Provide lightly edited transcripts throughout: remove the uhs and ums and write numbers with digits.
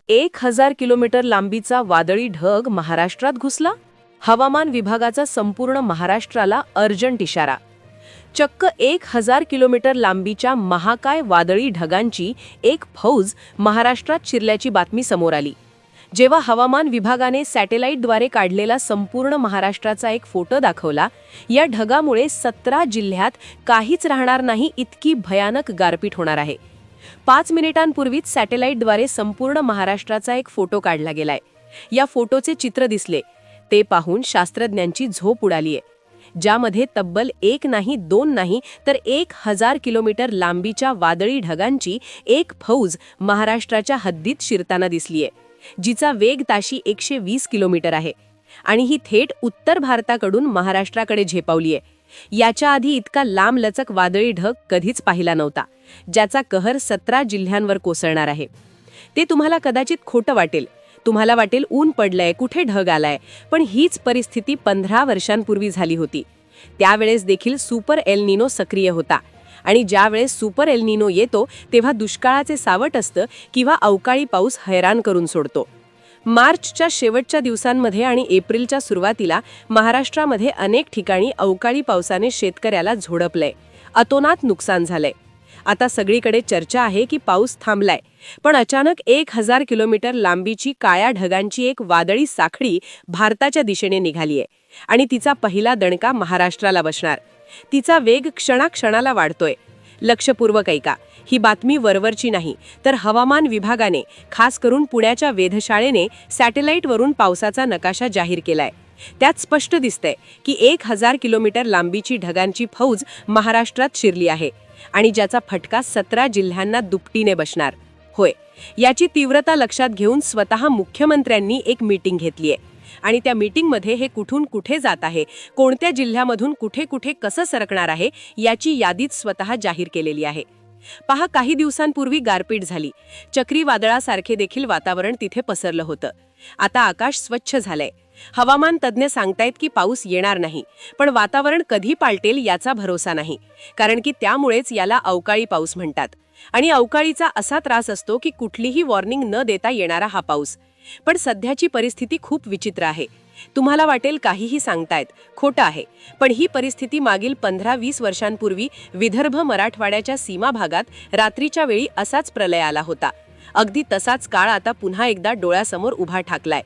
1000 kilometre लांबीचा वादळी ढग महाराष्ट्रात घुसला. हवामान विभागाचा संपूर्ण महाराष्ट्राला अर्जंट इशारा. चक्क 1000 किलोमीटर लांबीच्या महाकाय वादळी ढगांची एक फौज महाराष्ट्रात शिरल्याची बातमी समोर आली. जेव्हा हवामान विभागाने सॅटेलाईटद्वारे काढलेला संपूर्ण महाराष्ट्राचा एक फोटो दाखवला, या ढगामुळे 17 जिल्ह्यात काहीच राहणार नाही इतकी भयानक गारपीट होणार आहे. 5 मिनिटांपूर्वीच सॅटेलाईटद्वारे संपूर्ण महाराष्ट्राचा एक फोटो काढला गेलाय. या फोटोचे चित्र दिसले ते पाहून शास्त्रज्ञांची झोप उडालीये. ज्यामध्ये तब्बल 1 नाही 2 नाही तर 1000 किलोमीटर लांबीच्या वादळी ढगांची एक फौज महाराष्ट्राच्या हद्दीत शिरताना दिसलीये, जिचा वेग ताशी 120 किलोमीटर आहे आणि ही थेट उत्तर भारताकडून महाराष्ट्राकडे झेपावलीये. याच्या आधी इतका लांबलचक वादळी ढग कधीच पाहिला नव्हता, ज्याचा कहर 17 जिल्ह्यांवर कोसळणार आहे. ते तुम्हाला कदाचित खोटं वाटेल. तुम्हाला वाटेल ऊन पडलंय, कुठे ढग आलाय, पण हीच परिस्थिती 15 वर्षांपूर्वी झाली होती. त्यावेळेस देखील सुपर एल निनो सक्रिय होता आणि ज्यावेळेस सुपर एल निनो येतो तेव्हा दुष्काळाचे सावट असतं किंवा अवकाळी पाऊस हैराण करून सोडतो. मार्चच्या शेवटच्या दिवसांमध्ये आणि एप्रिलच्या सुरुवातीला महाराष्ट्रामध्ये अनेक ठिकाणी अवकाळी पावसाने शेतकऱ्याला झोडपलंय, अतोनात नुकसान झालंय. आता सगळीकडे चर्चा आहे की पाऊस थांबलाय, पण अचानक 1000 किलोमीटर लांबीची काळ्या ढगांची एक वादळी साखळी भारताच्या दिशेने निघालीये आणि तिचा पहिला दणका महाराष्ट्राला बसणार. तिचा वेग क्षणाक्षणाला वाढतोय. लक्षपूर्वक ऐका, ही बातमी वरवरची नाही, तर हवामान विभागाने, खास करून पुण्याच्या वेधशाळेने सॅटेलाईटवरून पावसाचा नकाशा जाहीर केलाय. त्यात स्पष्ट दिसतंय की 1000 किलोमीटर लांबीची ढगांची फौज महाराष्ट्रात शिरली आहे आणि ज्याचा फटका 17 जिल्ह्यांना दुपटीने बसणार. होय, याची तीव्रता लक्षात घेऊन स्वतः मुख्यमंत्र्यांनी एक मीटिंग घेतलीये आणि त्या मीटिंगमध्ये हे कुठून कुठे जात आहे, कोणत्या जिल्ह्यामधून कुठे कुठे कसं सरकणार आहे, याची यादीच स्वतः जाहीर केलेली आहे. पहा, काही दिवसांपूर्वी गारपीट झाली. चक्रीवादळासारखे देखील वातावरण तिथे पसरलं होतं. आता आकाश स्वच्छ झालंय. हवामान तज्ज्ञ सांगतायत की पाऊस येणार नाही, पण वातावरण कधी पालटेल याचा भरोसा नाही, कारण की त्यामुळेच याला अवकाळी पाऊस म्हणतात. आणि अवकाळीचा असा त्रास असतो की कुठलीही वॉर्निंग न देता येणारा हा पाऊस. पण सध्याची परिस्थिती खूप विचित्र आहे. तुम्हाला वाटेल काहीही सांगतायत, खोटं आहे, पण ही परिस्थिती मागील 15-20 वर्षांपूर्वी विदर्भ मराठवाड्याच्या सीमा भागात रात्रीच्या वेळी असाच प्रलय आला होता. अगदी तसाच काळ आता पुन्हा एकदा डोळ्यासमोर उभा ठाकलाय.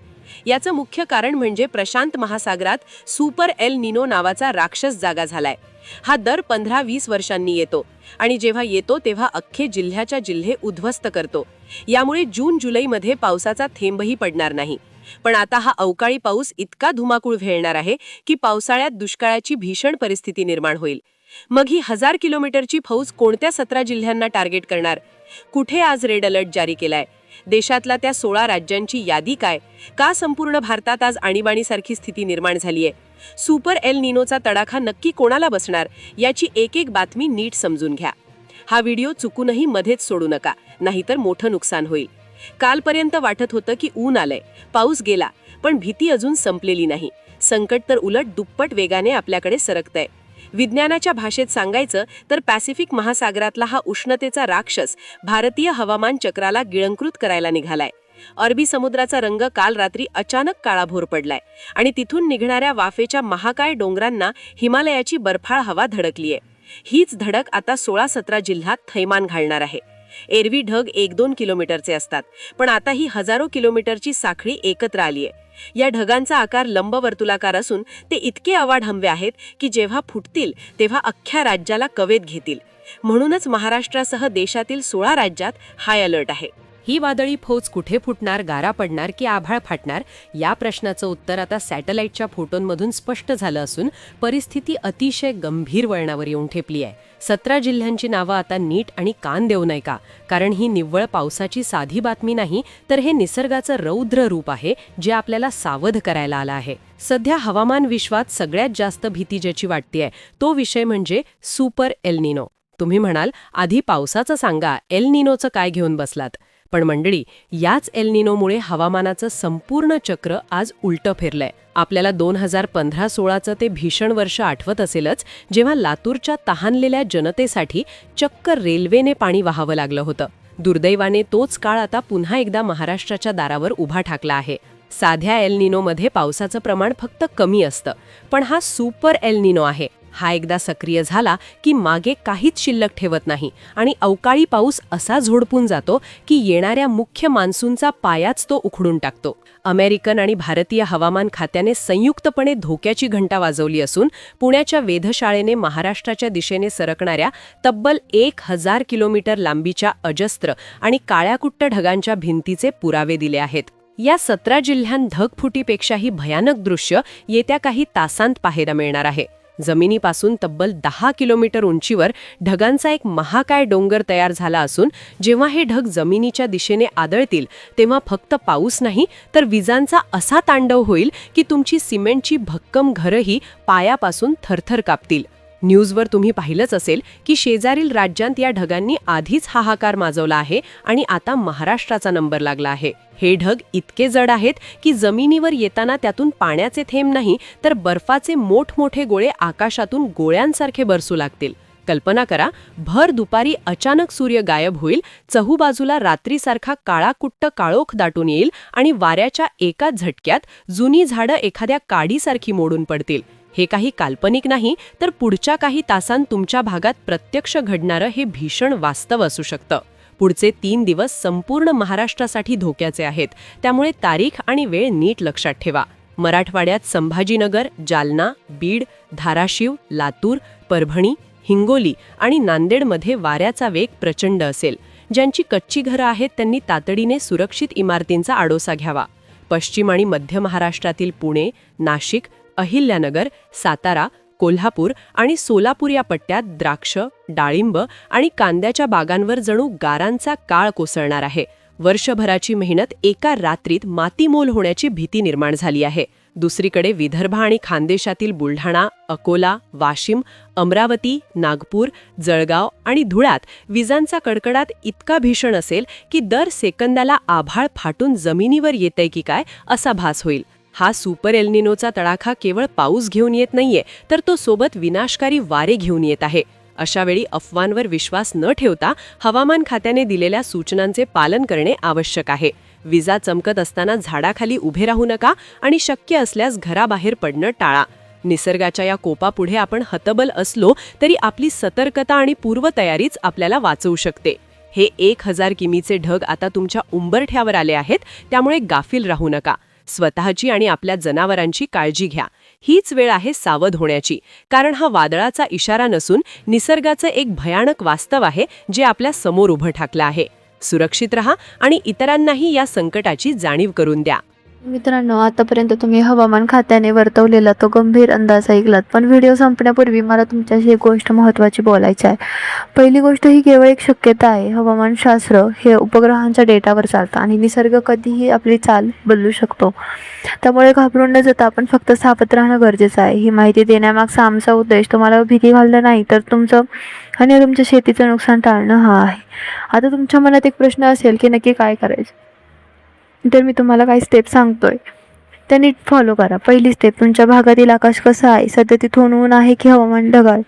याचं मुख्य कारण म्हणजे प्रशांत महासागरात सुपर एल निनो नावाचा राक्षस जागा झालाय. हा दर 15-20 वर्षांनी येतो आणि जेव्हा येतो तेव्हा अख्खे जिल्ह्याच्या जिल्हे उद्ध्वस्त करतो. यामुळे जून-जुलैमध्ये पावसाचा थेंबही पडणार नाही. पण आता हा अवकाळी पाऊस इतका धुमाकूळ व्हेळणार आहे की पावसाळ्यात दुष्काळाची भीषण परिस्थिती निर्माण होईल. मग ही 1000 किलोमीटरची फौज कोणत्या 17 जिल्ह्यांना टार्गेट करणार? कुठे आज रेड अलर्ट जारी केलाय? देशातल्या त्या 16 राज्यांची यादी काय? का संपूर्ण भारतात आज आणीबाणीसारखी स्थिती निर्माण झालीये? सुपर एल निनोचा तडाखा नक्की कोणाला बसणार, याची एक एक बातमी नीट समजून घ्या. हा व्हिडिओ चुकूनही मध्येच सोडू नका, नाहीतर मोठं नुकसान होईल. कालपर्यंत वाटत होतं की ऊन आलंय, पाऊस गेला, पण भीती अजून संपलेली नाही. संकट तर उलट दुप्पट वेगाने आपल्याकडे सरकतंय. विज्ञानाच्या भाषेत सांगायचं तर पॅसिफिक महासागरातला हा उष्णतेचा राक्षस भारतीय हवामान चक्राला गिळंकृत करायला निघालाय. अरबी समुद्राचा रंग काल रात्री अचानक काळाभोर पडलाय आणि तिथून निघणाऱ्या वाफेच्या महाकाय डोंगरांना हिमालयाची बर्फाळ हवा धडकलीये. हीच धडक आता 16-17 जिल्ह्यात थैमान घालणार आहे. एरवी ढग 1-2 किलोमीटरचे असतात, पण आता ही हजारो किलोमीटरची साखळी एकत्र आलीये. या ढगांचा आकार लंबवर्तुलाकार असून ते इतके अवाढव्य आहेत की जेव्हा फुटतील तेव्हा अख्ख्या राज्याला कवेत घेतील. म्हणूनच महाराष्ट्रासह देशातील 16 राज्यात हाय अलर्ट आहे. ही वादळी फौज कुठे फुटणार, गारा पडणार की आभाळ फाटणार, या प्रश्नाचं उत्तर आता सॅटेलाईटच्या फोटोंमधून स्पष्ट झालं असून परिस्थिती अतिशय गंभीर वळणावर येऊन ठेपली आहे. 17 जिल्ह्यांची नावं आता नीट आणि कान देऊ नये का, कारण ही निव्वळ पावसाची साधी बातमी नाही, तर हे निसर्गाचं रौद्र रूप आहे जे आपल्याला सावध करायला आलं आहे. सध्या हवामान विश्वात सगळ्यात जास्त भीती ज्याची वाटतेय तो विषय म्हणजे सुपर एल निनो. तुम्ही म्हणाल, आधी पावसाचं सांगा, एल निनोचं काय घेऊन बसलात? पण मंडळी, याच एल निनोमुळे हवामानाचं संपूर्ण चक्र आज उलटं फिरलंय. आपल्याला 2015-16चं ते भीषण वर्ष आठवत असेलच, जेव्हा लातूरच्या तहानलेल्या जनतेसाठी चक्क रेल्वेने पाणी वाहावं लागलं होतं. दुर्दैवाने तोच काळ आता पुन्हा एकदा महाराष्ट्राच्या दारावर उभा ठाकला आहे. साध्या एल निनोमध्ये पावसाचं प्रमाण फक्त कमी असतं, पण हा सुपर एल निनो आहे. हा एकदा सक्रिय झाला की मागे काहीच शिल्लक ठेवत नाही आणि अवकाळी पाऊस असा झोडपून जातो की येणाऱ्या मुख्य मान्सूनचा पायाच तो उखडून टाकतो. अमेरिकन आणि भारतीय हवामान खात्याने संयुक्तपणे धोक्याची घंटा वाजवली असून पुण्याच्या वेधशाळेने महाराष्ट्राच्या दिशेने सरकणाऱ्या तब्बल 1000 किलोमीटर लांबीच्या अजस्त्र आणि काळ्याकुट्ट ढगांच्या भिंतीचे पुरावे दिले आहेत. या 17 जिल्ह्यांत ढगफुटीपेक्षाही भयानक दृश्य येत्या काही तासांत पाहायला मिळणार आहे. जमिनीपासून तब्बल 10 किलोमीटर उंचीवर ढगांचा एक महाकाय डोंगर तयार झाला असून जेव्हा हे ढग जमिनीच्या दिशेने आदळतील तेव्हा फक्त पाऊस नाही तर विजांचा असा तांडव होईल की तुमची सिमेंटची भक्कम घरही पायापासून थरथर कापतील. न्यूजवर तुम्ही पाहिलंच असेल की शेजारील राज्यांत या ढगांनी आधीच हाहाकार माजवला आहे आणि आता महाराष्ट्राचा नंबर लागला आहे. हे ढग इतके जड आहेत की जमिनीवर येताना त्यातून पाण्याचे थेंब नाही तर बर्फाचे मोठमोठे गोळे आकाशातून गोळ्यांसारखे बरसू लागतील. कल्पना करा, भर दुपारी अचानक सूर्य गायब होईल, चहूबाजूला रात्रीसारखा काळाकुट्ट काळोख दाटून येईल आणि वाऱ्याच्या एका झटक्यात जुनी झाडं एखाद्या काडीसारखी मोडून पडतील. हे काही काल्पनिक नाही तर पुढच्या काही तासांत तुमच्या भागात प्रत्यक्ष घडणारं हे भीषण वास्तव असू शकतं. पुढचे 3 दिवस संपूर्ण महाराष्ट्रासाठी धोक्याचे आहेत, त्यामुळे तारीख आणि वेळ नीट लक्षात ठेवा. मराठवाड्यात संभाजीनगर, जालना, बीड, धाराशिव, लातूर, परभणी, हिंगोली आणि नांदेडमध्ये वाऱ्याचा वेग प्रचंड असेल. ज्यांची कच्ची घरं आहेत त्यांनी तातडीने सुरक्षित इमारतींचा आडोसा घ्यावा. पश्चिम आणि मध्य महाराष्ट्रातील पुणे, नाशिक, अहिल्यानगर, सातारा, कोल्हापूर आणि सोलापूर या पट्ट्यात द्राक्ष, डाळिंब आणि कांद्याच्या बागांवर जणू गारांचा काळ कोसळणार आहे. वर्षभराची मेहनत एका रात्रीत मातीमोल होण्याची भीती निर्माण झाली आहे. दुसरीकडे विदर्भ आणि खानदेशातील बुलढाणा, अकोला, वाशिम, अमरावती, नागपूर, जळगाव आणि धुळ्यात विजांचा कडकडाट इतका भीषण असेल की दर सेकंदाला आभाळ फाटून जमिनीवर येतंय की काय असा भास होईल. हा सुपर एल निनोचा तडाखा केवळ पाऊस घेऊन येत नाहीये तर तो सोबत विनाशकारी वारे घेऊन येत आहे. अशावेळी अफवांवर विश्वास न ठेवता हवामान खात्याने दिलेल्या सूचनांचे पालन करणे आवश्यक आहे. विजा चमकत असताना झाडाखाली उभे राहू नका आणि शक्य असल्यास घराबाहेर पडणं टाळा. निसर्गाच्या या कोपापुढे आपण हतबल असलो तरी आपली सतर्कता आणि पूर्वतयारीच आपल्याला वाचवू शकते. हे 1000 किमीचे ढग आता तुमच्या उंबरठ्यावर आले आहेत, त्यामुळे गाफील राहू नका. स्वतःची आणि आपल्या जनावरांची काळजी घ्या. हीच वेळ आहे सावध होण्याची, कारण हा वादळाचा इशारा नसून निसर्गाचं एक भयानक वास्तव आहे जे आपल्या समोर उभं ठाकलं आहे. सुरक्षित रहा आणि इतरांनाही या संकटाची जाणीव करून द्या. मित्रांनो, आतापर्यंत तुम्ही हवामान खात्याने वर्तवलेला तो गंभीर अंदाज ऐकलात, पण व्हिडिओ संपण्यापूर्वी मला तुमच्याशी एक गोष्ट महत्त्वाची बोलायची आहे. पहिली गोष्ट ही केवळ एक शक्यता आहे. हवामानशास्त्र हे उपग्रहांच्या डेटावर चालतं आणि निसर्ग कधीही आपली चाल बदलू शकतो. त्यामुळे घाबरून न जाता आपण फक्त सावध राहणं गरजेचं आहे. ही माहिती देण्यामागचा आमचा उद्देश तुम्हाला भीती घालणं नाही तर तुमचं आणि तुमच्या शेतीचं नुकसान टाळणं हा आहे. आता तुमच्या मनात एक प्रश्न असेल की नक्की काय करायचं, तर मी तुम्हाला काही स्टेप सांगतोय, त्या नीट फॉलो करा. पहिली स्टेप, तुमच्या भागातील आकाश कसं आहे, सध्या तिथून ऊन आहे की हवामान ढगाळ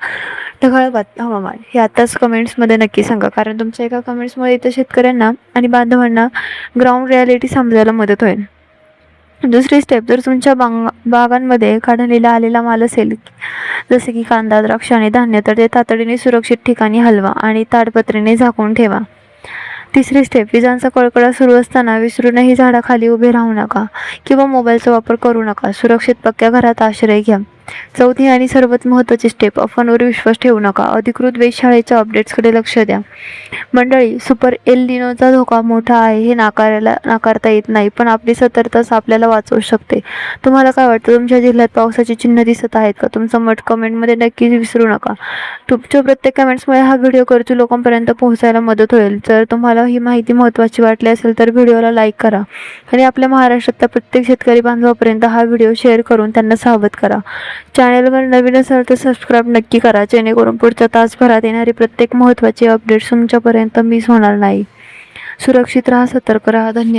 हवामान, हे आताच कमेंट्समध्ये नक्की सांगा, कारण तुमच्या एका कमेंट्समुळे इथं शेतकऱ्यांना आणि बांधवांना ग्राउंड रियालिटी समजायला मदत होईल. दुसरी स्टेप, जर तुमच्या बागांमध्ये काढलेला आलेला माल असेल जसे की कांदा, द्राक्ष आणि धान्य, तर ते तातडीने सुरक्षित ठिकाणी हलवा आणि ताडपत्रीने झाकून ठेवा. तिसरी स्टेप, विजांचा कळकळा सुरू असताना विसरूनही झाडाखाली उभे राहू नका किंवा मोबाईलचा वापर करू नका. सुरक्षित पक्क्या घरात आश्रय घ्या. चौथी आणि सर्वात महत्त्वाची स्टेप, अफवांवर विश्वास ठेवू नका. अधिकृत वेधशाळेच्या अपडेट्सकडे लक्ष द्या. मंडळी, सुपर एल निनोचा धोका मोठा आहे हे नाकारता येत नाही, पण आपली सतर्कताच आपल्याला वाचवू शकते. तुम्हाला काय वाटतं, तुमच्या जिल्ह्यात पावसाची चिन्ह दिसत आहेत का? तुमचं मत कमेंटमध्ये नक्की विसरू नका. तुमच्या प्रत्येक कमेंट्समुळे हा व्हिडिओ गरजू लोकांपर्यंत पोहोचायला मदत होईल. जर तुम्हाला ही माहिती महत्त्वाची वाटली असेल तर व्हिडिओला लाईक करा आणि आपल्या महाराष्ट्रातल्या प्रत्येक शेतकरी बांधवापर्यंत हा व्हिडिओ शेअर करून त्यांना सावध करा. चॅनलवर नवीन असाल तर सबस्क्राईब नक्की करा, जेणेकरून पुढच्या तासभरात येणारी प्रत्येक महत्त्वाची अपडेट्स तुमच्यापर्यंत मिस होणार नाही. सुरक्षित राहा, सतर्क राहा. धन्यवाद.